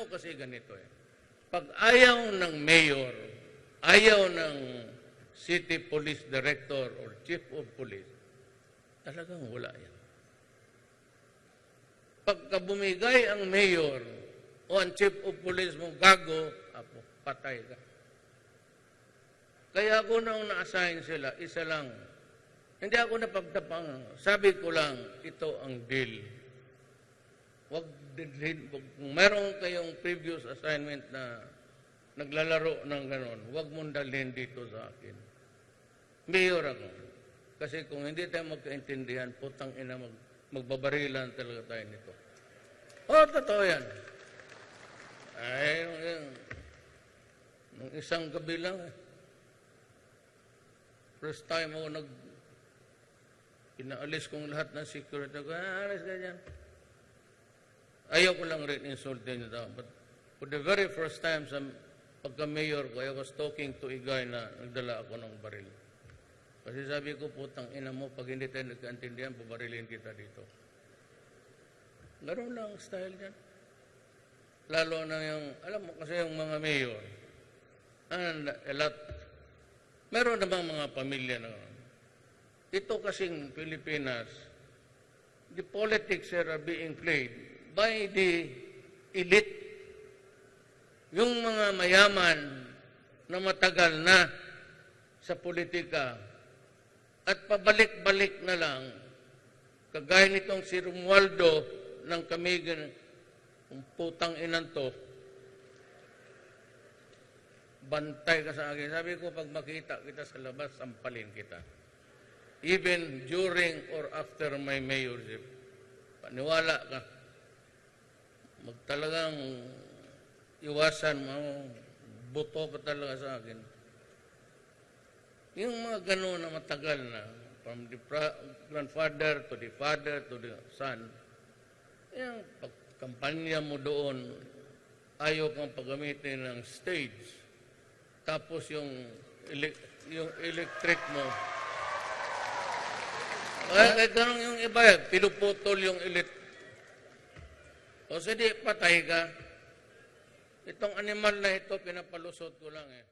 kasi ganito eh. Pag ayaw ng mayor, ayaw ng city police director or chief of police, talagang wala yan. Pagka bumigay ang mayor o ang chief of police mo, gago, apo, patay ka. Kaya ako nang na-assign sila, isa lang. Hindi ako napagtapang. Sabi ko lang, ito ang deal. Wag kung meron kayong previous assignment na naglalaro ng ganon, huwag mong dalhin dito sa akin. Mayor ako. Kasi kung hindi tayo magkaintindihan, putang ina, magbabarilan talaga tayo nito. Totoo yan. Ay, nung isang gabi lang, first time ako pinaalis kong lahat ng security ko, alis ka dyan. Ayaw ko lang rin insultin nyo. But for the very first time sa pagka-mayor ko, I was talking to a guy na nagdala ako ng baril. Kasi sabi ko, putang ina mo, pag hindi tayo nagkaintindihan, pabarilin kita dito. Ganoon lang ang style dyan. Lalo na yung, alam mo kasi yung mga mayor, and a lot, meron namang mga pamilya na, ito kasing Pilipinas, the politics are being played by the elite. Yung mga mayaman na matagal na sa politika at pabalik-balik na lang, kagaya nitong si Romualdo ng Camigan, kung putang inan to, bantay ka sa akin. Sabi ko, pag makita kita sa labas, sampalin kita. Even during or after my mayorship, paniwala ka, magtalagang iwasan mo, buto ka talaga sa akin. Yung mga gano'n na matagal na, from the grandfather to the father to the son, yung pagkampanya mo doon, ayaw kang paggamitin ng stage, tapos yung electric mo, kahit gano'n yung iba, pinuputol yung electric. O sige, patay ka. Itong animal na ito, pinapalusot ko lang eh.